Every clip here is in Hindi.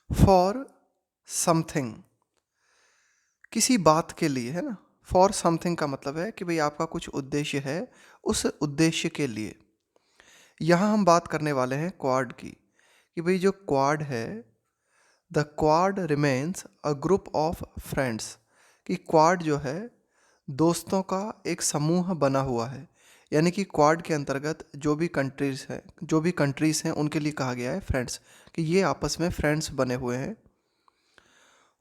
फॉर समथिंग, किसी बात के लिए, है ना। फॉर समथिंग का मतलब है कि भाई आपका कुछ उद्देश्य है, उस उद्देश्य के लिए। यहाँ हम बात करने वाले हैं क्वाड की, कि भाई जो क्वाड है, the quad remains a group of friends, कि क्वाड जो है दोस्तों का एक समूह बना हुआ है। यानी कि क्वाड के अंतर्गत जो भी कंट्रीज़ हैं उनके लिए कहा गया है फ्रेंड्स, कि ये आपस में फ्रेंड्स बने हुए हैं।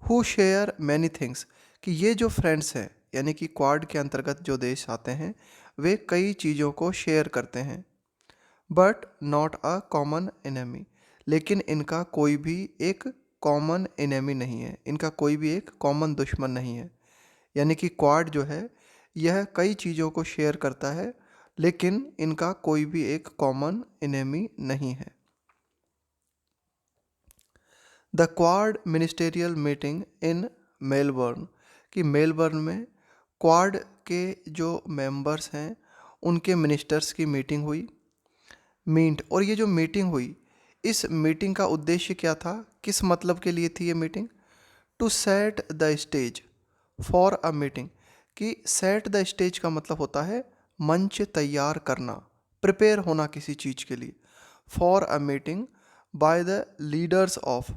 हु शेयर मैनी थिंग्स, कि ये जो फ्रेंड्स हैं यानी कि क्वाड के अंतर्गत जो देश आते हैं वे कई चीज़ों को शेयर करते हैं। But not a common enemy, लेकिन इनका कोई भी एक कॉमन एनेमी नहीं है, इनका कोई भी एक कॉमन दुश्मन नहीं है। यानी कि क्वाड जो है यह कई चीज़ों को शेयर करता है, लेकिन इनका कोई भी एक कॉमन एनेमी नहीं है। The quad ministerial meeting in Melbourne, कि मेलबर्न में क्वाड के जो मेंबर्स हैं उनके मिनिस्टर्स की मीटिंग हुई। मीट, और ये जो मीटिंग हुई, इस मीटिंग का उद्देश्य क्या था, किस मतलब के लिए थी ये meeting? To set the stage for a meeting, कि सेट द स्टेज का मतलब होता है मंच तैयार करना, प्रिपेयर होना किसी चीज़ के लिए। For a meeting by the leaders of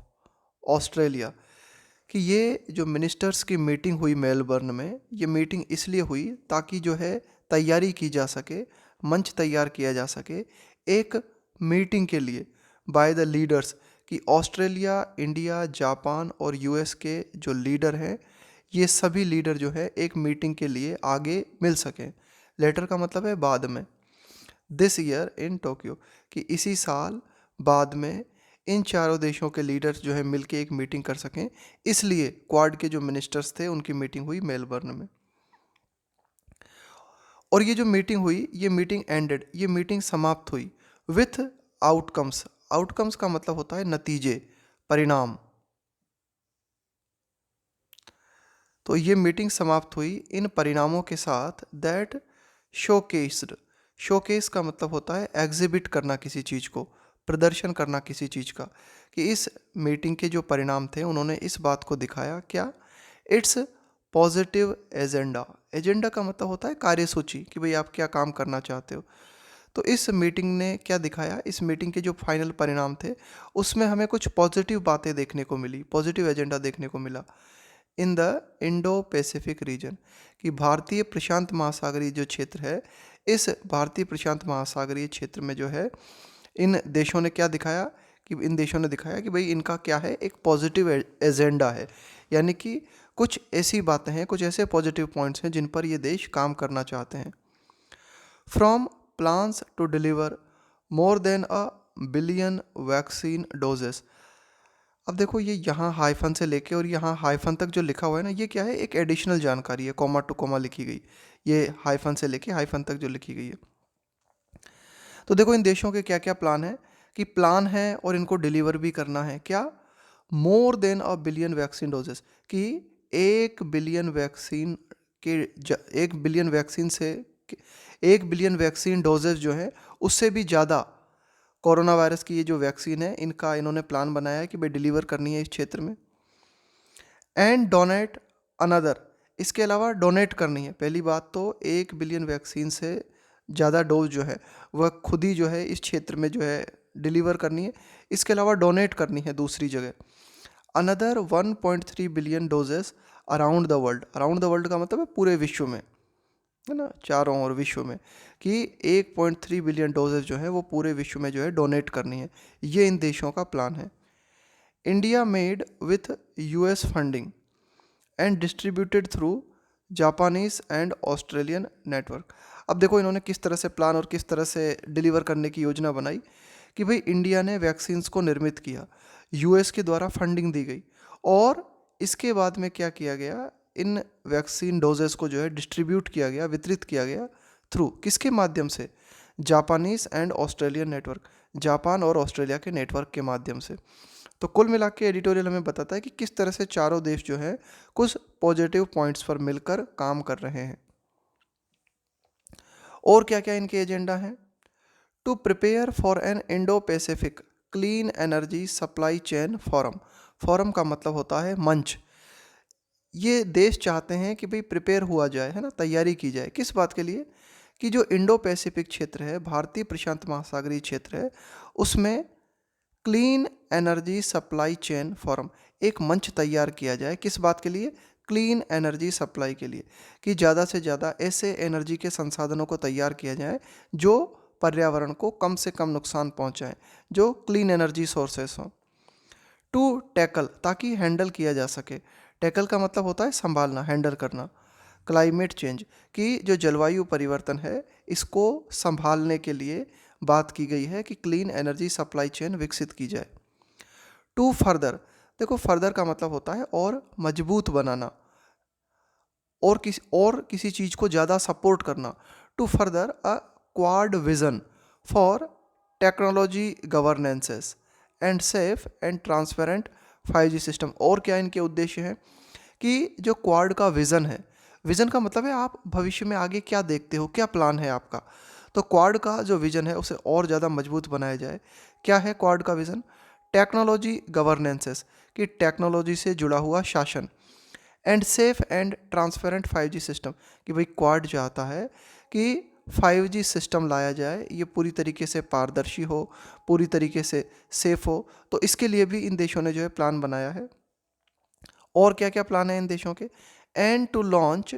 Australia, कि ये जो मिनिस्टर्स की मीटिंग हुई मेलबर्न में, ये मीटिंग इसलिए हुई ताकि जो है तैयारी की जा सके, मंच तैयार किया जा सके एक मीटिंग के लिए बाय द लीडर्स, कि ऑस्ट्रेलिया, इंडिया, जापान और यूएस के जो लीडर हैं ये सभी लीडर जो है एक मीटिंग के लिए आगे मिल सकें। लेटर का मतलब है बाद में। दिस ईयर इन टोक्यो, कि इसी साल बाद में इन चारों देशों के लीडर्स जो है मिलके एक मीटिंग कर सकें, इसलिए क्वाड के जो मिनिस्टर्स थे उनकी मीटिंग हुई मेलबर्न में। और ये जो मीटिंग हुई, ये मीटिंग एंडेड, ये मीटिंग समाप्त हुई विथ आउटकम्स। आउटकम्स का मतलब होता है नतीजे, परिणाम। तो ये मीटिंग समाप्त हुई इन परिणामों के साथ दैट शोकेस्ड, शोकेस का मतलब होता है एग्जिबिट करना किसी चीज़ को, प्रदर्शन करना किसी चीज़ का, कि इस मीटिंग के जो परिणाम थे उन्होंने इस बात को दिखाया क्या, इट्स पॉजिटिव एजेंडा। एजेंडा का मतलब होता है कार्यसूची, कि भाई आप क्या काम करना चाहते हो। तो इस मीटिंग ने क्या दिखाया, इस मीटिंग के जो फाइनल परिणाम थे उसमें हमें कुछ पॉजिटिव बातें देखने को मिली, पॉजिटिव एजेंडा देखने को मिला। In the Indo Pacific region, कि भारतीय प्रशांत महासागरीय जो क्षेत्र है, इस भारतीय प्रशांत महासागरीय क्षेत्र में जो है इन देशों ने क्या दिखाया, कि इन देशों ने दिखाया कि भाई इनका क्या है, एक पॉजिटिव एजेंडा है। यानी कि कुछ ऐसी बातें हैं, कुछ ऐसे पॉजिटिव पॉइंट्स हैं जिन पर ये देश काम करना चाहते हैं। From plans to deliver more than a billion vaccine doses. अब देखो ये यहाँ हाइफन से लेके और यहाँ हाइफन तक जो लिखा हुआ है ना, ये क्या है, एक एडिशनल जानकारी है, कॉमा टू कॉमा लिखी गई, ये हाइफन से लेके हाइफन तक जो लिखी गई है। तो देखो इन देशों के क्या क्या प्लान है, कि प्लान है और इनको डिलीवर भी करना है क्या, मोर than a billion vaccine doses, कि 1 बिलियन वैक्सीन के 1 बिलियन वैक्सीन से 1 बिलियन वैक्सीन डोजेस जो है उससे भी ज़्यादा कोरोना वायरस की ये जो वैक्सीन है इनका इन्होंने प्लान बनाया है कि भाई डिलीवर करनी है इस क्षेत्र में। एंड डोनेट अनदर, इसके अलावा डोनेट करनी है। पहली बात तो 1 बिलियन वैक्सीन से ज़्यादा डोज जो है वह खुद ही जो है इस क्षेत्र में जो है डिलीवर करनी है, इसके अलावा डोनेट करनी है दूसरी जगह। Another 1.3 billion doses around the world, around the world का मतलब है पूरे विश्व में, है ना, चारों ओर विश्व में, कि 1.3 बिलियन डोजेस जो है वो पूरे विश्व में जो है डोनेट करनी है। ये इन देशों का प्लान है। India made with US funding and distributed through Japanese and Australian network. अब देखो इन्होंने किस तरह से प्लान और किस तरह से डिलीवर करने की योजना बनाई, कि भाई इंडिया ने वैक्सीन्स को निर्मित किया, यूएस के द्वारा फंडिंग दी गई, और इसके बाद में क्या किया गया, इन वैक्सीन डोजेस को जो है डिस्ट्रीब्यूट किया गया, वितरित किया गया थ्रू किसके माध्यम से, Japanese and Australian network, Japan और ऑस्ट्रेलिया के नेटवर्क के माध्यम से। तो कुल मिला के एडिटोरियल हमें बताता है कि किस तरह से चारों देश जो है कुछ पॉजिटिव पॉइंट्स पर मिलकर काम कर रहे हैं। और क्या क्या इनके एजेंडा हैं, to prepare for an Indo Pacific clean energy supply chain forum forum का मतलब होता है मंच। ये देश चाहते हैं कि भाई प्रिपेयर हुआ जाए, है ना, तैयारी की जाए किस बात के लिए, कि जो इंडो पैसिफिक क्षेत्र है, भारतीय प्रशांत महासागरीय क्षेत्र है, उसमें clean energy supply chain forum, एक मंच तैयार किया जाए किस बात के लिए, क्लीन एनर्जी सप्लाई के लिए, कि ज़्यादा से ज़्यादा ऐसे एनर्जी के संसाधनों को तैयार किया जाए जो पर्यावरण को कम से कम नुकसान पहुंचाएं, जो क्लीन एनर्जी सोर्सेस हों। टू टैकल, ताकि हैंडल किया जा सके, टैकल का मतलब होता है संभालना, हैंडल करना। क्लाइमेट चेंज, कि जो जलवायु परिवर्तन है इसको संभालने के लिए बात की गई है कि क्लीन एनर्जी सप्लाई चेन विकसित की जाए। टू फर्दर, देखो फर्दर का मतलब होता है और मजबूत बनाना, और किसी चीज़ को ज़्यादा सपोर्ट करना। To further a Quad vision for technology governances and safe and transparent 5G system. और क्या इनके उद्देश्य हैं, कि जो क्वाड का विज़न है, विज़न का मतलब है आप भविष्य में आगे क्या देखते हो, क्या प्लान है आपका, तो क्वाड का जो विज़न है उसे और ज़्यादा मजबूत बनाया जाए। क्या है क्वाड का विज़न, टेक्नोलॉजी गवर्नेंसेस, कि टेक्नोलॉजी से जुड़ा हुआ शासन, and safe and transparent 5G system, कि भाई क्वाड चाहता है कि 5G सिस्टम लाया जाए, ये पूरी तरीके से पारदर्शी हो, पूरी तरीके से सेफ हो। तो इसके लिए भी इन देशों ने जो है प्लान बनाया है। और क्या क्या प्लान है इन देशों के, and to launch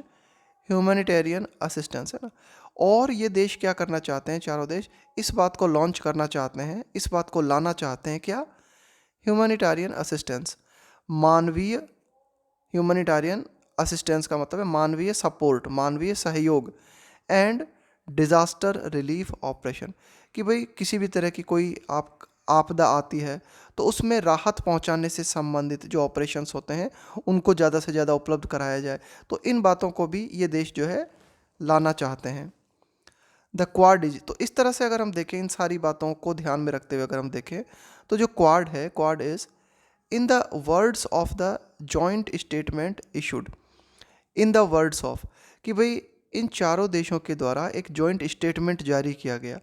humanitarian assistance, है ना। और ये देश क्या करना चाहते हैं, चारों देश इस बात को लॉन्च करना चाहते हैं, इस बात को लाना चाहते हैं, क्या, ह्यूमैनिटेरियन असिस्टेंस, मानवीय, ह्यूमैनिटेरियन असिस्टेंस का मतलब है मानवीय सपोर्ट, मानवीय सहयोग, एंड डिज़ास्टर रिलीफ ऑपरेशन, कि भाई किसी भी तरह की कोई आपदा आती है तो उसमें राहत पहुंचाने से संबंधित जो ऑपरेशंस होते हैं उनको ज़्यादा से ज़्यादा उपलब्ध कराया जाए। तो इन बातों को भी ये देश जो है लाना चाहते हैं। द क्वाड इज, तो इस तरह से अगर हम देखें, इन सारी बातों को ध्यान में रखते हुए अगर हम देखें, तो जो क्वाड है, quad is in the words of the joint statement issued, in the words of, कि भाई इन चारों देशों के द्वारा एक जॉइंट स्टेटमेंट जारी किया गया।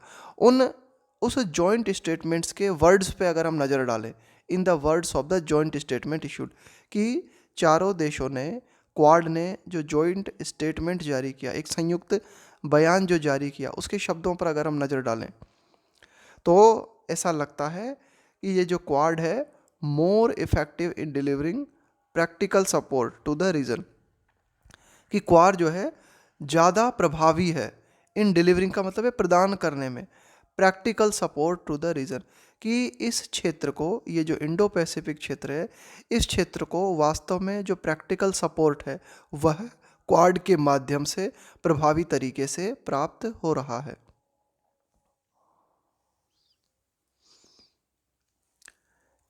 उस जॉइंट स्टेटमेंट्स के वर्ड्स पे अगर हम नज़र डालें, in the words of the joint statement issued, कि चारों देशों ने, क्वाड ने जो जॉइंट स्टेटमेंट जारी किया, एक संयुक्त बयान जो जारी किया, उसके शब्दों पर अगर हम नज़र डालें तो ऐसा लगता है कि ये जो क्वाड है more effective in delivering practical support to the region, कि क्वाड जो है ज़्यादा प्रभावी है, इन डिलीवरिंग का मतलब है प्रदान करने में, practical support to the region, कि इस क्षेत्र को, ये जो इंडो पैसिफिक क्षेत्र है, इस क्षेत्र को वास्तव में जो प्रैक्टिकल सपोर्ट है वह क्वाड के माध्यम से प्रभावी तरीके से प्राप्त हो रहा है।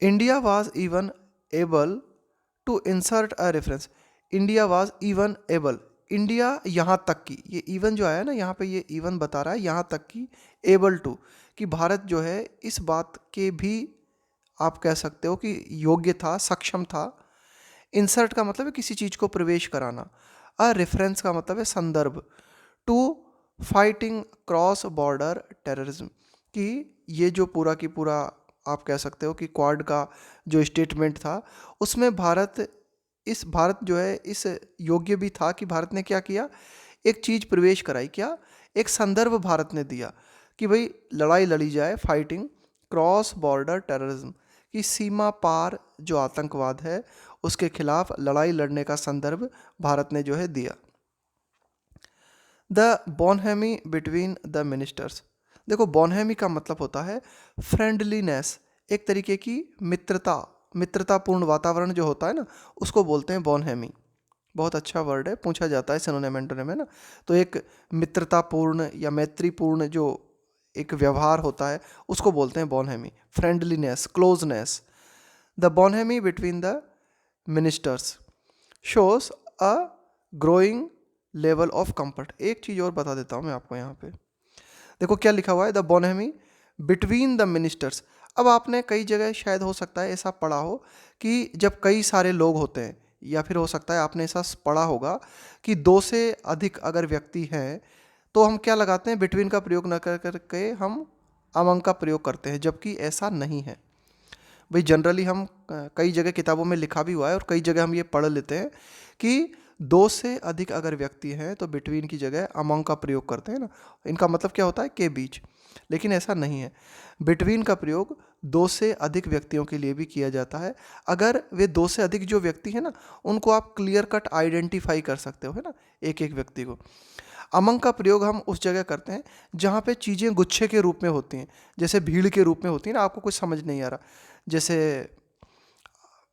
India was even able to insert a reference, India was even able, India यहाँ तक की, ये इवन जो आया ना यहाँ पे, ये इवन बता रहा है यहाँ तक की, एबल टू, कि भारत जो है इस बात के भी आप कह सकते हो कि योग्य था, सक्षम था। इंसर्ट का मतलब है किसी चीज़ को प्रवेश कराना, अ रेफरेंस का मतलब है संदर्भ, to fighting cross border terrorism, कि ये जो पूरा की पूरा आप कह सकते हो कि क्वाड का जो स्टेटमेंट था उसमें भारत जो है इस योग्य भी था कि भारत ने क्या किया, एक चीज़ प्रवेश कराई, क्या, एक संदर्भ भारत ने दिया कि भाई लड़ाई लड़ी जाए, फाइटिंग क्रॉस बॉर्डर टेररिज्म, कि सीमा पार जो आतंकवाद है उसके खिलाफ लड़ाई लड़ने का संदर्भ भारत ने जो है दिया। The bonhomie between the ministers, देखो बॉनहेमी का मतलब होता है फ्रेंडलीनेस, एक तरीके की मित्रतापूर्ण वातावरण जो होता है ना उसको बोलते हैं बॉनहेमी। बहुत अच्छा वर्ड है, पूछा जाता है सिनोनिम एंटोनिम है ना। तो एक मित्रतापूर्ण या मैत्रीपूर्ण जो एक व्यवहार होता है उसको बोलते हैं bonhomie, friendliness, closeness. The bonhomie between the ministers shows a growing level of comfort. एक चीज़ और बता देता हूँ मैं आपको, यहाँ पे देखो क्या लिखा हुआ है, the bonhomie between the ministers. अब आपने कई जगह शायद हो सकता है ऐसा पढ़ा हो कि जब कई सारे लोग होते हैं, या फिर हो सकता है आपने ऐसा पढ़ा होगा कि दो से अधिक अगर व्यक्ति हैं तो हम क्या लगाते हैं, बिटवीन का प्रयोग न कर करके हम अमंग का प्रयोग करते हैं, जबकि ऐसा नहीं है। भाई जनरली हम कई जगह किताबों में लिखा भी हुआ है और कई जगह हम ये पढ़ लेते हैं कि 2 से अधिक अगर व्यक्ति हैं तो बिटवीन की जगह अमंग का प्रयोग करते हैं ना। इनका मतलब क्या होता है, के बीच। लेकिन ऐसा नहीं है, बिटवीन का प्रयोग 2 से अधिक व्यक्तियों के लिए भी किया जाता है। अगर वे 2 से अधिक जो व्यक्ति हैं ना, उनको आप क्लियर कट आइडेंटिफाई कर सकते हो, है ना, एक एक व्यक्ति को। अमंग का प्रयोग हम उस जगह करते हैं जहाँ पे चीज़ें गुच्छे के रूप में होती हैं, जैसे भीड़ के रूप में होती है ना। आपको कुछ समझ नहीं आ रहा, जैसे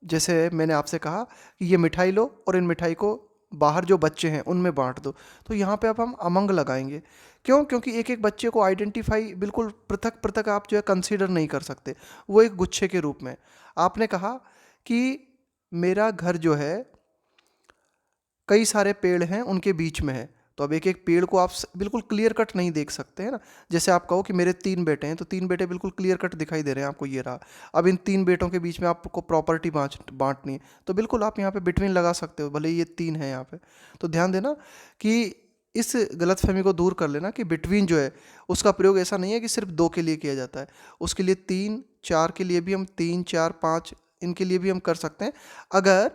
जैसे मैंने आपसे कहा कि ये मिठाई लो और इन मिठाई को बाहर जो बच्चे हैं उनमें बांट दो, तो यहाँ पे अब हम अमंग लगाएंगे। क्यों? क्योंकि एक एक बच्चे को आइडेंटिफाई बिल्कुल पृथक पृथक आप जो है कंसीडर नहीं कर सकते, वो एक गुच्छे के रूप में। आपने कहा कि मेरा घर जो है कई सारे पेड़ हैं उनके बीच में है, तो अब एक एक पेड़ को आप बिल्कुल क्लियर कट नहीं देख सकते हैं ना। जैसे आप कहो कि मेरे 3 बेटे हैं, तो 3 बेटे बिल्कुल क्लियर कट दिखाई दे रहे हैं आपको, ये रहा। अब इन 3 बेटों के बीच में आपको प्रॉपर्टी बांटनी है, तो बिल्कुल आप यहाँ पे बिटवीन लगा सकते हो, भले ये 3 है यहाँ पे। तो ध्यान देना कि इस गलतफहमी को दूर कर लेना कि बिटवीन जो है उसका प्रयोग ऐसा नहीं है कि सिर्फ 2 के लिए किया जाता है, उसके लिए 3 4 के लिए भी हम 3 4 5 इनके लिए भी हम कर सकते हैं, अगर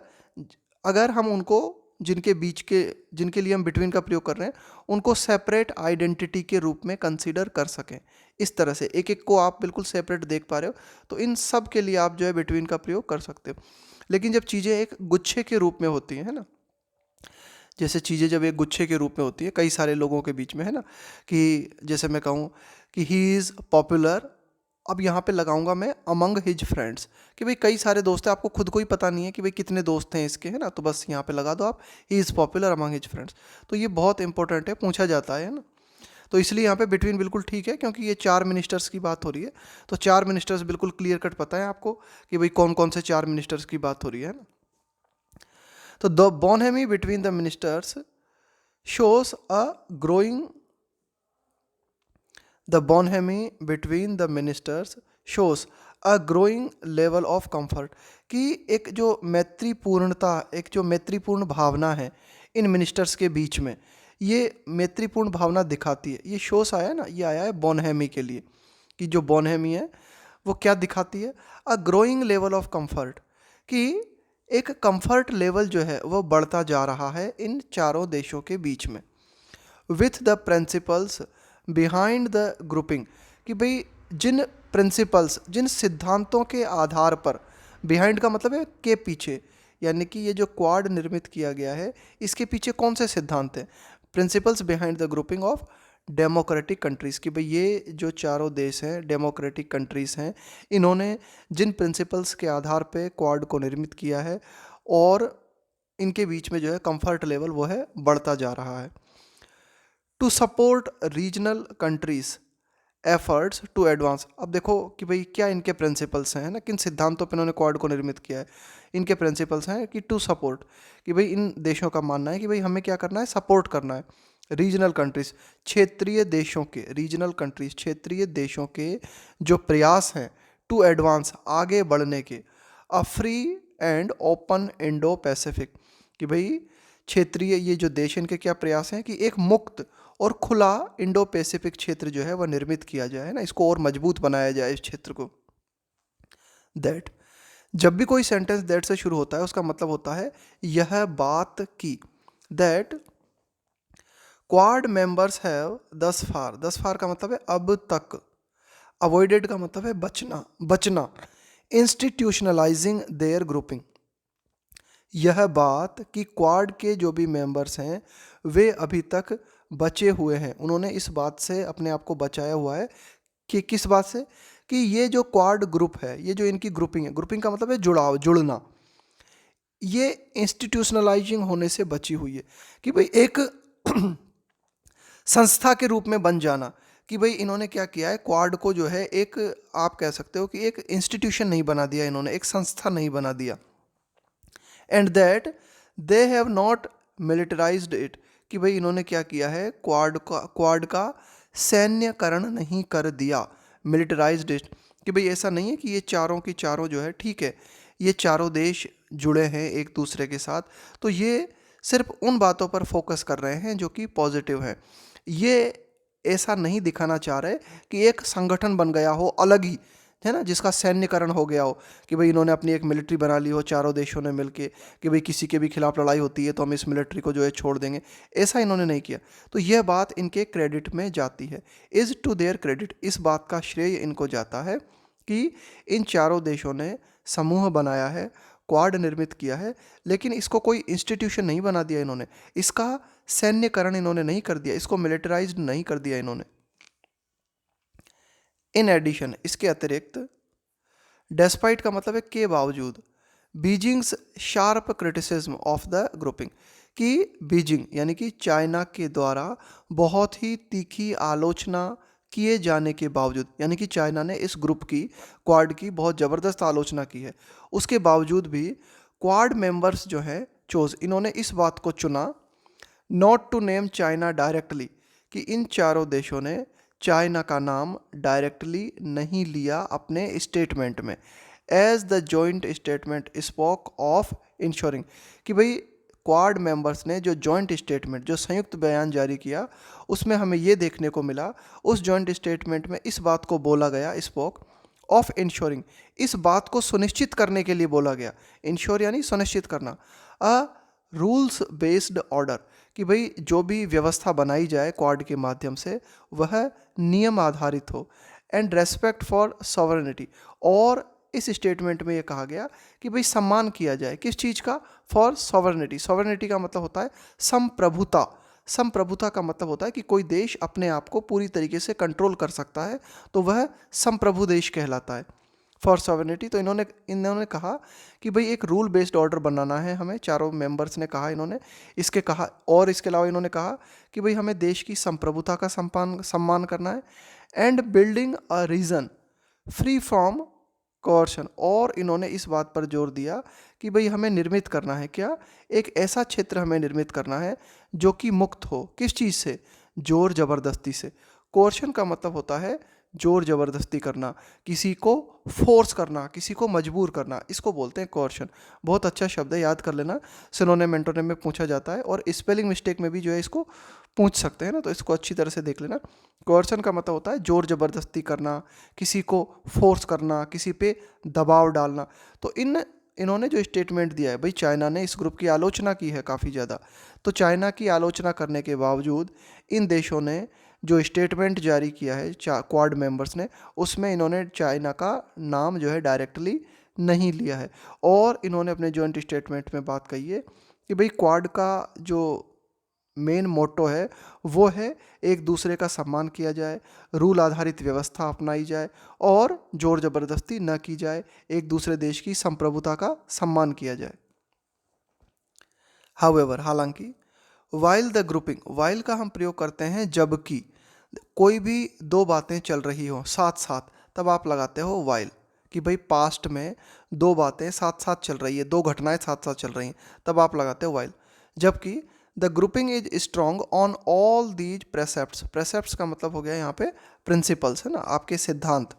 अगर हम उनको जिनके लिए हम बिटवीन का प्रयोग कर रहे हैं उनको सेपरेट आइडेंटिटी के रूप में कंसीडर कर सकें। इस तरह से एक एक को आप बिल्कुल सेपरेट देख पा रहे हो, तो इन सब के लिए आप जो है बिटवीन का प्रयोग कर सकते हो। लेकिन जब चीज़ें एक गुच्छे के रूप में होती हैं, है ना, जैसे चीज़ें जब एक गुच्छे के रूप में होती है कई सारे लोगों के बीच में, है ना, कि जैसे मैं कहूँ कि ही इज़ पॉपुलर, अब यहाँ पे लगाऊंगा मैं अमंग हिज फ्रेंड्स, कि भाई कई सारे दोस्त हैं, आपको खुद को ही पता नहीं है कि भाई कितने दोस्त हैं इसके, है ना, तो बस यहाँ पे लगा दो आप he is popular among his friends. तो ये बहुत इंपॉर्टेंट है, पूछा जाता है ना। तो इसलिए यहाँ पे बिटवीन बिल्कुल ठीक है, क्योंकि ये 4 मिनिस्टर्स की बात हो रही है, तो 4 मिनिस्टर्स बिल्कुल क्लियर कट पता है आपको कि भाई कौन कौन से 4 मिनिस्टर्स की बात हो रही है ना। तो the bonhomie between the ministers shows a growing the bonhomie between the ministers shows a growing level of comfort, कि एक जो मैत्रीपूर्णता, एक जो मैत्रीपूर्ण भावना है इन मिनिस्टर्स के बीच में, ये मैत्रीपूर्ण भावना दिखाती है। ये शोस आया ना, ये आया है बॉनहेमी के लिए, कि जो बॉनहेमी है वो क्या दिखाती है, अ ग्रोइंग लेवल ऑफ कंफर्ट, कि एक कंफर्ट लेवल जो है वो बढ़ता जा रहा है इन चारों देशों के बीच में। With the principles behind the grouping, कि भाई जिन प्रिंसिपल्स, जिन सिद्धांतों के आधार पर, बिहाइंड का मतलब है के पीछे, यानी कि ये जो क्वाड निर्मित किया गया है इसके पीछे कौन से सिद्धांत हैं, principles behind the grouping of democratic countries, कि भाई ये जो चारों देश हैं डेमोक्रेटिक कंट्रीज़ हैं, इन्होंने जिन प्रिंसिपल्स के आधार पे क्वाड को निर्मित किया है और इनके बीच में जो है कंफर्ट लेवल वो है बढ़ता जा रहा है। To support regional countries efforts to advance, अब देखो कि भाई क्या इनके प्रिंसिपल्स हैं ना, किन सिद्धांतों पर इन्होंने क्वाड को निर्मित किया है। इनके प्रिंसिपल्स हैं कि टू सपोर्ट, कि भाई इन देशों का मानना है कि भाई हमें क्या करना है, सपोर्ट करना है रीजनल कंट्रीज, क्षेत्रीय देशों के, रीजनल कंट्रीज क्षेत्रीय देशों के जो प्रयास हैं टू एडवांस आगे बढ़ने के, a free and open Indo Pacific, कि भाई क्षेत्रीय ये जो देश इनके क्या प्रयास हैं कि एक मुक्त और खुला इंडो पैसिफिक क्षेत्र जो है वह निर्मित किया जाए, है ना, इसको और मजबूत बनाया जाए इस क्षेत्र को। दैट, जब भी कोई सेंटेंस दैट से शुरू होता है उसका मतलब होता है यह बात की। दैट क्वाड मेंबर्स हैव दस फार का मतलब है अब तक, अवॉइडेड का मतलब है बचना, इंस्टीट्यूशनलाइजिंग देयर ग्रुपिंग, यह बात कि क्वाड के जो भी मेंबर्स हैं वे अभी तक बचे हुए हैं, उन्होंने इस बात से अपने आप को बचाया हुआ है, कि किस बात से, कि ये जो क्वाड ग्रुप है, ये जो इनकी ग्रुपिंग है, ग्रुपिंग का मतलब है जुड़ना, ये इंस्टीट्यूशनलाइजिंग होने से बची हुई है, कि भाई एक संस्था के रूप में बन जाना, कि भाई इन्होंने क्या किया है, क्वाड को जो है एक, आप कह सकते हो कि एक इंस्टीट्यूशन नहीं बना दिया इन्होंने, एक संस्था नहीं बना दिया। And that they have not militarized it, कि भाई इन्होंने क्या किया है, क्वाड का सैन्यकरण नहीं कर दिया, मिलिटराइज्ड इट, कि भाई ऐसा नहीं है कि ये चारों की चारों जो है, ठीक है ये चारों देश जुड़े हैं एक दूसरे के साथ, तो ये सिर्फ उन बातों पर फोकस कर रहे हैं जो कि पॉजिटिव है, ये ऐसा नहीं दिखाना चाह रहे कि एक संगठन बन गया हो अलग ही, है ना, जिसका सैन्यकरण हो गया हो कि भाई इन्होंने अपनी एक मिलिट्री बना ली हो चारों देशों ने मिलके कि भाई किसी के भी खिलाफ लड़ाई होती है तो हम इस मिलिट्री को जो है छोड़ देंगे, ऐसा इन्होंने नहीं किया। तो यह बात इनके क्रेडिट में जाती है, इज़ टू देयर क्रेडिट, इस बात का श्रेय इनको जाता है कि इन चारों देशों ने समूह बनाया है, क्वाड निर्मित किया है, लेकिन इसको कोई इंस्टीट्यूशन नहीं बना दिया इन्होंने, इसका सैन्यकरण इन्होंने नहीं कर दिया, इसको मिलिटराइज्ड नहीं कर दिया इन्होंने। इन एडिशन, इसके अतिरिक्त, डेस्पाइट का मतलब है के बावजूद, Beijing's sharp criticism of the grouping, कि बीजिंग यानी कि चाइना के द्वारा बहुत ही तीखी आलोचना किए जाने के बावजूद, यानी कि चाइना ने इस ग्रुप की, क्वाड की बहुत ज़बरदस्त आलोचना की है, उसके बावजूद भी क्वाड मेंबर्स जो हैं चोज, इन्होंने इस बात को चुना not to name China directly, कि इन चारों देशों ने चाइना का नाम डायरेक्टली नहीं लिया अपने स्टेटमेंट में, as the joint statement spoke of ensuring, कि भाई क्वाड मेंबर्स ने जो जॉइंट स्टेटमेंट, जो संयुक्त बयान जारी किया, उसमें हमें ये देखने को मिला, उस जॉइंट स्टेटमेंट में इस बात को बोला गया, स्पोक ऑफ इंश्योरिंग, इस बात को सुनिश्चित करने के लिए बोला गया, इंश्योर यानी सुनिश्चित करना, अ रूल्स बेस्ड ऑर्डर, कि भाई जो भी व्यवस्था बनाई जाए क्वाड के माध्यम से वह नियम आधारित हो, एंड रेस्पेक्ट फॉर सॉवरेनिटी, और इस स्टेटमेंट में ये कहा गया कि भाई सम्मान किया जाए किस चीज़ का, फॉर सॉवरेनिटी, सॉवरेनिटी का मतलब होता है संप्रभुता, संप्रभुता का मतलब होता है कि कोई देश अपने आप को पूरी तरीके से कंट्रोल कर सकता है तो वह संप्रभु देश कहलाता है, फॉर सॉवरेनिटी। तो इन्होंने कहा कि भाई एक रूल बेस्ड ऑर्डर बनाना है हमें, चारों मेंबर्स ने कहा इन्होंने, इसके कहा, और इसके अलावा इन्होंने कहा कि भाई हमें देश की संप्रभुता का सम्मान करना है, and building a region free from coercion, और इन्होंने इस बात पर जोर दिया कि भाई हमें निर्मित करना है क्या, एक ऐसा क्षेत्र हमें निर्मित करना है जो कि मुक्त हो, किस चीज़ से, जोर ज़बरदस्ती से। कोर्शन का मतलब होता है जोर ज़बरदस्ती करना, किसी को फोर्स करना, किसी को मजबूर करना, इसको बोलते हैं कोर्शन। बहुत अच्छा शब्द है, याद कर लेना, सिनोनिम एंटोनिम में पूछा जाता है, और स्पेलिंग मिस्टेक में भी जो है इसको पूछ सकते हैं ना, तो इसको अच्छी तरह से देख लेना। कोर्शन का मतलब होता है जोर ज़बरदस्ती करना, किसी को फोर्स करना, किसी पे दबाव डालना। तो इन्होंने जो स्टेटमेंट दिया है, भाई चाइना ने इस ग्रुप की आलोचना की है काफ़ी ज़्यादा, तो चाइना की आलोचना करने के बावजूद इन देशों ने जो स्टेटमेंट जारी किया है क्वाड मेंबर्स ने, उसमें इन्होंने चाइना का नाम जो है डायरेक्टली नहीं लिया है, और इन्होंने अपने जॉइंट स्टेटमेंट में बात कही है कि भाई क्वाड का जो मेन मोटो है वो है एक दूसरे का सम्मान किया जाए, रूल आधारित व्यवस्था अपनाई जाए, और जोर ज़बरदस्ती न की जाए, एक दूसरे देश की संप्रभुता का सम्मान किया जाए। हाउएवर, हालांकि, वाइल द ग्रुपिंग, वाइल का हम प्रयोग करते हैं जबकि कोई भी दो बातें चल रही हो साथ साथ, तब आप लगाते हो वाइल, कि भाई पास्ट में दो बातें साथ साथ चल रही है, दो घटनाएं साथ साथ चल रही हैं, तब आप लगाते हो वाइल। जबकि the grouping is strong on all these precepts, precepts का मतलब हो गया यहाँ पे प्रिंसिपल्स, है ना, आपके सिद्धांत।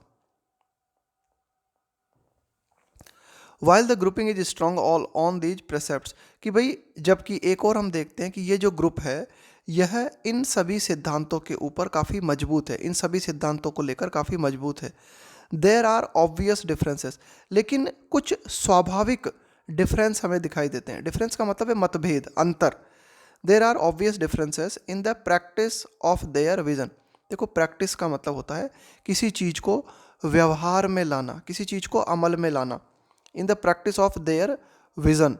While the grouping is strong all on these precepts, कि भाई जबकि एक और हम देखते हैं कि ये जो ग्रुप है यह इन सभी सिद्धांतों के ऊपर काफ़ी मजबूत है, इन सभी सिद्धांतों को लेकर काफ़ी मजबूत है। देयर आर ऑब्वियस डिफरेंसेस, लेकिन कुछ स्वाभाविक डिफरेंस हमें दिखाई देते हैं। डिफरेंस का मतलब है मतभेद, अंतर। There are obvious differences in the practice of their vision. देखो, प्रैक्टिस का मतलब होता है किसी चीज़ को व्यवहार में लाना, किसी चीज़ को अमल में लाना। इन the practice of their vision,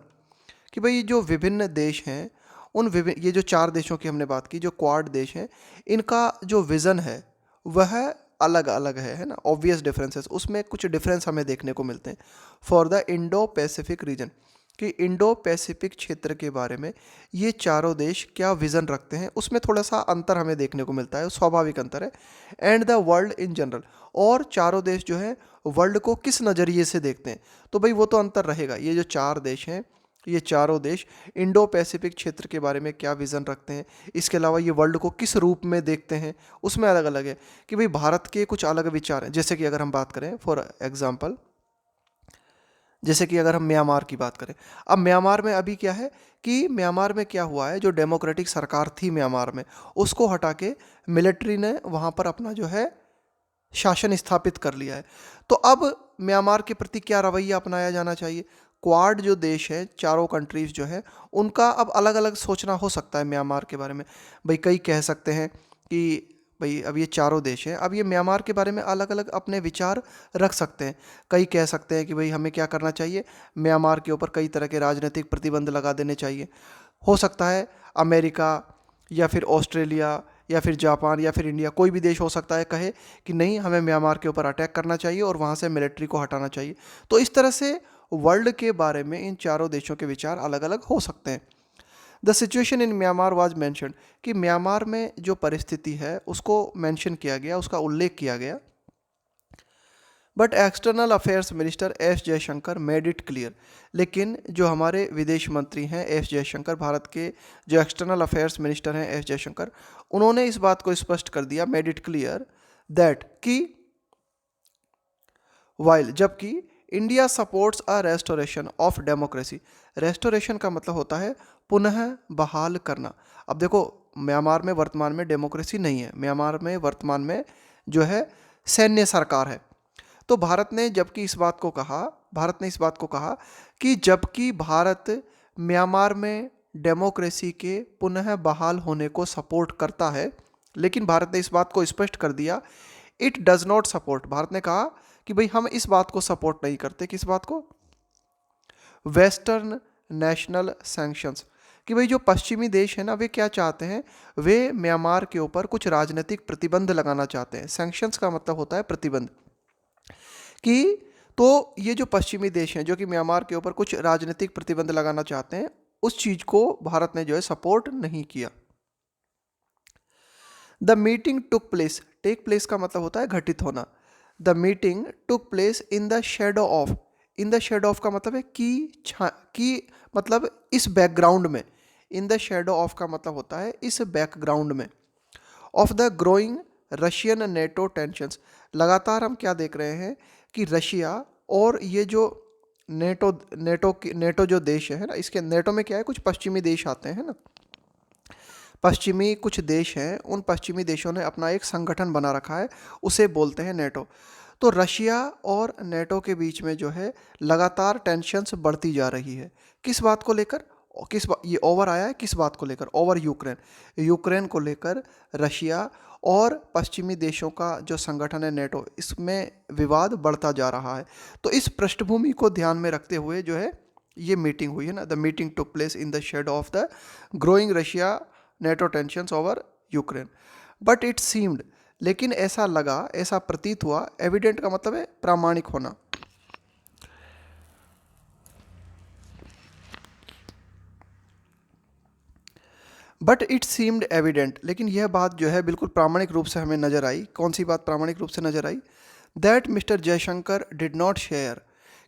कि भाई जो विभिन्न देश हैं, उन विभिन्न, ये जो चार देशों की हमने बात की, जो क्वाड देश हैं, इनका जो विज़न है वह अलग अलग है ना, ऑब्वियस डिफरेंसेस, उसमें कुछ डिफरेंस हमें देखने को मिलते हैं। For the Indo Pacific region, कि इंडो पैसिफिक क्षेत्र के बारे में ये चारों देश क्या विज़न रखते हैं, उसमें थोड़ा सा अंतर हमें देखने को मिलता है, स्वाभाविक अंतर है। And the world in general, और चारों देश जो है वर्ल्ड को किस नज़रिए से देखते हैं, तो भाई वो तो अंतर रहेगा। ये जो चार देश हैं, ये चारों देश इंडो पैसिफिक क्षेत्र के बारे में क्या विज़न रखते हैं, इसके अलावा ये वर्ल्ड को किस रूप में देखते हैं, उसमें अलग अलग है। कि भाई भारत के कुछ अलग विचार हैं, जैसे कि अगर हम बात करें फॉर एग्जांपल, जैसे कि अगर हम म्यांमार की बात करें, अब म्यांमार में अभी क्या है कि म्यांमार में क्या हुआ है, जो डेमोक्रेटिक सरकार थी म्यांमार में, उसको हटा के मिलिट्री ने वहाँ पर अपना जो है शासन स्थापित कर लिया है। तो अब म्यांमार के प्रति क्या रवैया अपनाया जाना चाहिए? क्वाड जो देश है, चारों कंट्रीज जो है, उनका अब अलग अलग सोचना हो सकता है म्यांमार के बारे में। भाई कई कह सकते हैं कि भाई अब ये चारों देश हैं, अब ये म्यांमार के बारे में अलग अलग अपने विचार रख सकते हैं। कई कह सकते हैं कि भाई हमें क्या करना चाहिए, म्यांमार के ऊपर कई तरह के राजनीतिक प्रतिबंध लगा देने चाहिए। हो सकता है अमेरिका या फिर ऑस्ट्रेलिया या फिर जापान या फिर इंडिया, कोई भी देश हो सकता है कहे कि नहीं, हमें म्यांमार के ऊपर अटैक करना चाहिए और वहाँ से मिलिट्री को हटाना चाहिए। तो इस तरह से वर्ल्ड के बारे में इन चारों देशों के विचार अलग अलग हो सकते हैं। The situation in Myanmar was mentioned, कि म्यांमार में जो परिस्थिति है उसको मेंशन किया गया, उसका उल्लेख किया गया। But external affairs minister S Jaishankar made it clear, लेकिन जो हमारे विदेश मंत्री हैं एस जयशंकर, भारत के जो एक्सटर्नल अफेयर्स मिनिस्टर हैं एस जयशंकर, उन्होंने इस बात को स्पष्ट कर दिया, मेड इट क्लियर दैट कि वाइल, जबकि India supports a restoration of democracy. Restoration का मतलब होता है पुनः बहाल करना। अब देखो, म्यांमार में वर्तमान में डेमोक्रेसी नहीं है, म्यांमार में वर्तमान में जो है सैन्य सरकार है। तो भारत ने इस बात को कहा कि जबकि भारत म्यांमार में डेमोक्रेसी के पुनः बहाल होने को सपोर्ट करता है, लेकिन भारत ने इस बात को स्पष्ट कर दिया, it does not support. Bharat ने कहा कि भाई हम इस बात को सपोर्ट नहीं करते, किस बात को? वेस्टर्न नेशनल सैंक्शंस, कि भाई जो पश्चिमी देश है ना, वे क्या चाहते हैं, वे म्यांमार के ऊपर कुछ राजनीतिक प्रतिबंध लगाना चाहते हैं। सैंक्शंस का मतलब होता है प्रतिबंध, कि तो ये जो पश्चिमी देश हैं जो कि म्यांमार के ऊपर कुछ राजनीतिक प्रतिबंध लगाना चाहते हैं, उस चीज को भारत ने जो है सपोर्ट नहीं किया। The meeting took place, take place का मतलब होता है घटित होना। The meeting took place in the shadow of, in the shadow of का मतलब है की मतलब इस बैकग्राउंड में, इन द शेडो ऑफ का मतलब होता है इस बैकग्राउंड में, of the growing Russian NATO tensions. लगातार हम क्या देख रहे हैं कि रशिया और ये जो नेटो जो देश है ना, इसके नेटो में क्या है, कुछ पश्चिमी देश आते हैं ना, पश्चिमी कुछ देश हैं, उन पश्चिमी देशों ने अपना एक संगठन बना रखा है, उसे बोलते हैं नेटो। तो रशिया और नेटो के बीच में जो है लगातार टेंशन्स बढ़ती जा रही है। किस बात को लेकर? ये ओवर आया है किस बात को लेकर? ओवर यूक्रेन को लेकर रशिया और पश्चिमी देशों का जो संगठन है नेटो, इसमें विवाद बढ़ता जा रहा है। तो इस पृष्ठभूमि को ध्यान में रखते हुए जो है ये मीटिंग हुई है ना। The meeting took place in the shade of the growing Russia NATO tensions over Ukraine, but it seemed, लेकिन ऐसा लगा, ऐसा प्रतीत हुआ, एविडेंट का मतलब है प्रामाणिक होना, बट इट सीम्ड एविडेंट, लेकिन यह बात जो है बिल्कुल प्रामाणिक रूप से हमें नजर आई। कौन सी बात प्रामाणिक रूप से नजर आई? That mister Jaishankar did not share,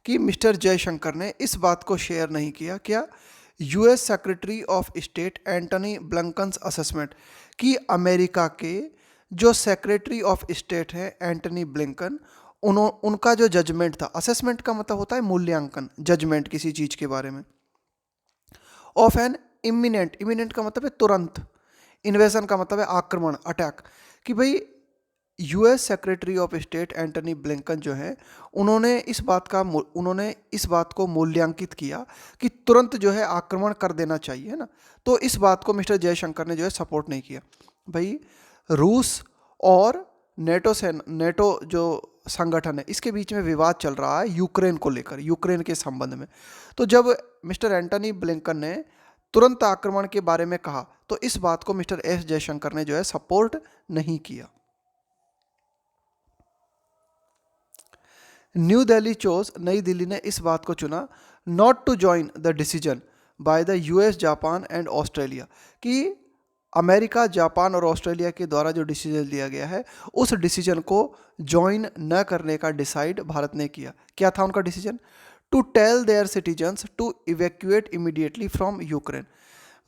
कि मिस्टर जयशंकर ने इस बात को शेयर नहीं किया, क्या? US secretary of state Antony Blinken's assessment, कि अमेरिका के जो सेक्रेटरी ऑफ स्टेट है एंटनी ब्लिंकन, उनका जो जजमेंट था, असेसमेंट का मतलब होता है मूल्यांकन, जजमेंट किसी चीज के बारे में, ऑफ एन इमिनेंट का मतलब है तुरंत, इन्वेजन का मतलब है आक्रमण, अटैक, कि भाई US secretary of state Antony Blinken जो है, उन्होंने इस बात को मूल्यांकित किया कि तुरंत जो है आक्रमण कर देना चाहिए, है ना। तो इस बात को मिस्टर जयशंकर ने जो है सपोर्ट नहीं किया। भाई रूस और नेटो जो संगठन है, इसके बीच में विवाद चल रहा है यूक्रेन को लेकर, यूक्रेन के संबंध में। तो जब मिस्टर एंटनी ब्लिंकन ने तुरंत आक्रमण के बारे में कहा, तो इस बात को मिस्टर एस जयशंकर ने जो है सपोर्ट नहीं किया। न्यू दिल्ली चोज, नई दिल्ली ने इस बात को चुना, not to join the decision by the US, Japan and Australia, कि अमेरिका, जापान और ऑस्ट्रेलिया के द्वारा जो डिसीजन लिया गया है, उस डिसीजन को ज्वाइन न करने का डिसाइड भारत ने किया। क्या था उनका decision? To tell their citizens to evacuate immediately from Ukraine.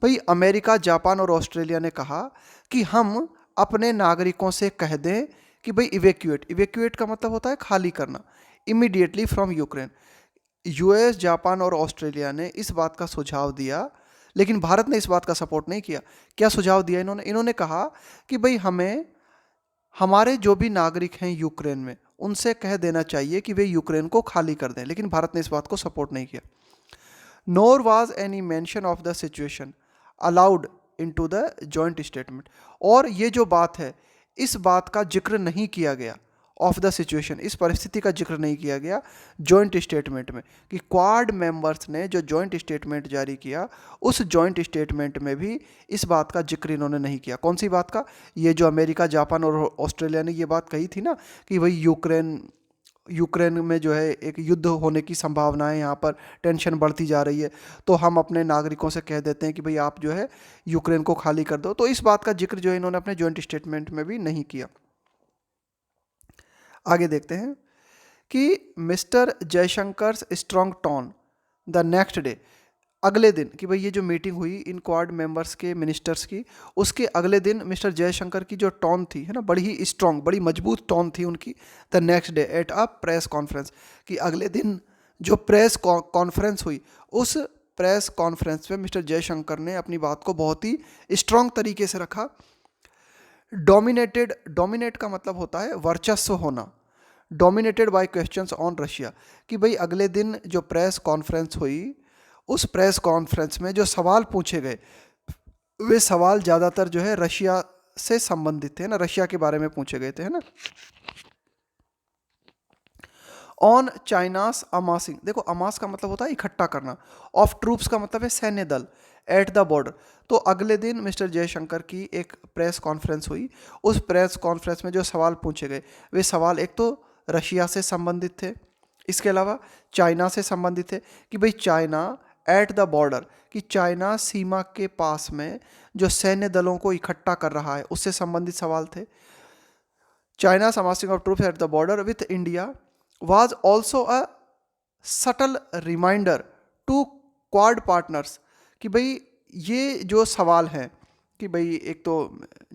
भाई अमेरिका, जापान और ऑस्ट्रेलिया ने कहा कि हम अपने नागरिकों से कह दें कि भाई इवैक्यूएट का मतलब होता है खाली करना, immediately from Ukraine. US, Japan और ऑस्ट्रेलिया ने इस बात का सुझाव दिया, लेकिन भारत ने इस बात का सपोर्ट नहीं किया। क्या सुझाव दिया इन्होंने? इन्होंने कहा कि भाई हमारे जो भी नागरिक हैं यूक्रेन में, उनसे कह देना चाहिए कि वे यूक्रेन को खाली कर दें, लेकिन भारत ने इस बात को सपोर्ट नहीं किया। Nor was any mention of the situation allowed into the joint statement. और ये जो बात है, इस बात का जिक्र नहीं किया गया, ऑफ द सिचुएशन, इस परिस्थिति का जिक्र नहीं किया गया जॉइंट स्टेटमेंट में, कि क्वाड मेंबर्स ने जो जॉइंट स्टेटमेंट जारी किया, उस जॉइंट स्टेटमेंट में भी इस बात का जिक्र इन्होंने नहीं किया। कौन सी बात का? ये जो अमेरिका, जापान और ऑस्ट्रेलिया ने ये बात कही थी ना कि भाई यूक्रेन में जो है एक युद्ध होने की संभावना है, यहाँ पर टेंशन बढ़ती जा रही है, तो हम अपने नागरिकों से कह देते हैं कि भाई आप जो है यूक्रेन को खाली कर दो। तो इस बात का जिक्र जो है इन्होंने अपने जॉइंट स्टेटमेंट में भी नहीं किया। आगे देखते हैं कि mister Jaishankar strong tone the next day, अगले दिन, कि भाई ये जो मीटिंग हुई इन क्वाड मेंबर्स के मिनिस्टर्स की, उसके अगले दिन मिस्टर जयशंकर की जो टोन थी, है ना, बड़ी ही स्ट्रॉन्ग, बड़ी मजबूत टोन थी उनकी, the next day at a press conference, कि अगले दिन जो प्रेस कॉन्फ्रेंस हुई, उस प्रेस कॉन्फ्रेंस में मिस्टर जयशंकर ने अपनी बात को बहुत ही स्ट्रॉन्ग तरीके से रखा। डोमिनेट का मतलब होता है वर्चस्व होना, dominated by questions on Russia, कि भाई अगले दिन जो प्रेस कॉन्फ्रेंस हुई, उस प्रेस कॉन्फ्रेंस में जो सवाल पूछे गए, वे सवाल ज़्यादातर जो है रशिया से संबंधित थे ना, रशिया के बारे में पूछे गए थे, है ना। ऑन चाइनास अमासिंग, देखो अमास का मतलब होता है इकट्ठा करना, ऑफ ट्रूप्स का मतलब है सैन्य दल, एट द बॉर्डर। तो अगले दिन मिस्टर जयशंकर की एक प्रेस कॉन्फ्रेंस हुई, उस प्रेस कॉन्फ्रेंस में जो सवाल पूछे गए, वे सवाल एक तो रशिया से संबंधित थे, इसके अलावा चाइना से संबंधित थे, कि भाई चाइना एट द बॉर्डर, कि चाइना सीमा के पास में जो सैन्य दलों को इकट्ठा कर रहा है, उससे संबंधित सवाल थे। China amassing of troops at the border with India was also a subtle reminder to Quad partners, कि भाई ये जो सवाल हैं, कि भाई एक तो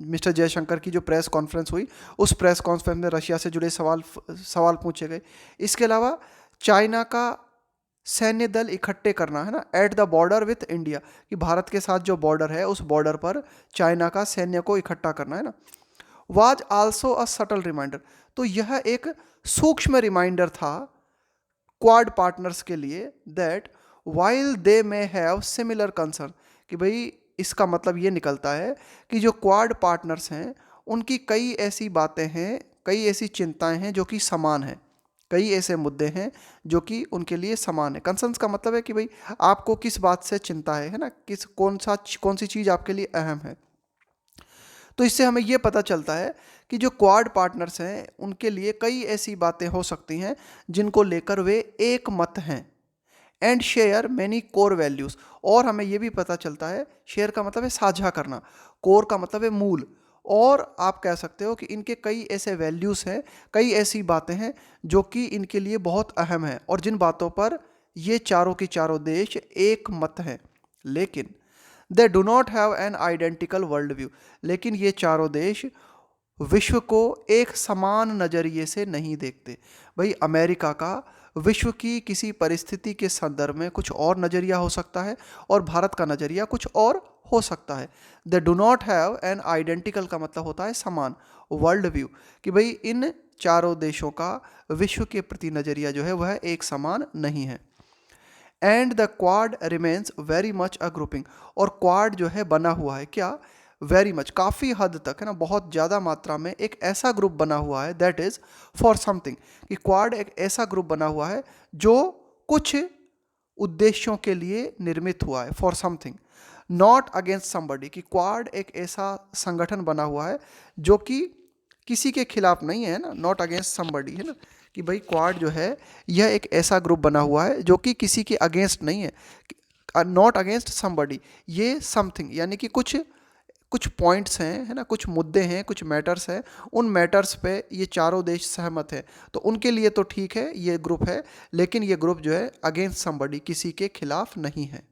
मिस्टर जयशंकर की जो प्रेस कॉन्फ्रेंस हुई, उस प्रेस कॉन्फ्रेंस में रशिया से जुड़े सवाल पूछे गए। इसके अलावा चाइना का सैन्य दल इकट्ठे करना, है ना, eight the border with India, कि भारत के साथ जो बॉर्डर है, उस बॉर्डर पर चाइना का सैन्य को इकट्ठा करना, है ना। Was also a subtle reminder, तो यह एक सूक्ष्म रिमाइंडर था क्वाड पार्टनर्स के लिए, that while they may have similar concern, कि भाई इसका मतलब ये निकलता है कि जो क्वाड पार्टनर्स हैं, उनकी कई ऐसी बातें हैं, कई ऐसी चिंताएं हैं जो कि समान हैं, कई ऐसे मुद्दे हैं जो कि उनके लिए समान है। कंसर्न्स का मतलब है कि भाई आपको किस बात से चिंता है ना, कौन सी चीज़ आपके लिए अहम है। तो इससे हमें ये पता चलता है कि जो क्वाड पार्टनर्स हैं, उनके लिए कई ऐसी बातें हो सकती हैं जिनको लेकर वे एक मत हैं, and share many core values, और हमें ये भी पता चलता है, शेयर का मतलब है साझा करना, कोर का मतलब है मूल, और आप कह सकते हो कि इनके कई ऐसे वैल्यूज़ हैं, कई ऐसी बातें हैं जो कि इनके लिए बहुत अहम हैं, और जिन बातों पर ये चारों के चारों देश एक मत हैं। लेकिन they do not have an identical world view, लेकिन ये चारों देश विश्व को एक समान नज़रिए से नहीं देखते। भाई अमेरिका का विश्व की किसी परिस्थिति के संदर्भ में कुछ और नज़रिया हो सकता है, और भारत का नज़रिया कुछ और हो सकता है। They do not have an identical का मतलब होता है समान, वर्ल्ड व्यू, कि भाई इन चारों देशों का विश्व के प्रति नज़रिया जो है वह एक समान नहीं है। And the quad remains very much a grouping, और क्वाड जो है बना हुआ है क्या, वेरी मच, काफ़ी हद तक, है ना, बहुत ज़्यादा मात्रा में एक ऐसा ग्रुप बना हुआ है, दैट इज़ फॉर समथिंग, कि क्वाड एक ऐसा ग्रुप बना हुआ है जो कुछ उद्देश्यों के लिए निर्मित हुआ है, for something, not against somebody, कि क्वाड एक ऐसा संगठन बना हुआ है जो कि किसी के खिलाफ नहीं है ना, नॉट अगेंस्ट समबडी, है ना, कि भाई क्वाड जो है यह एक ऐसा ग्रुप बना हुआ है जो कि किसी के अगेंस्ट नहीं है, नॉट अगेंस्ट समबडी, ये समथिंग यानी कि कुछ पॉइंट्स हैं, है ना, कुछ मुद्दे हैं, कुछ मैटर्स हैं, उन मैटर्स पे ये चारों देश सहमत हैं, तो उनके लिए तो ठीक है ये ग्रुप है, लेकिन ये ग्रुप जो है अगेंस्ट समबडी, किसी के खिलाफ नहीं है।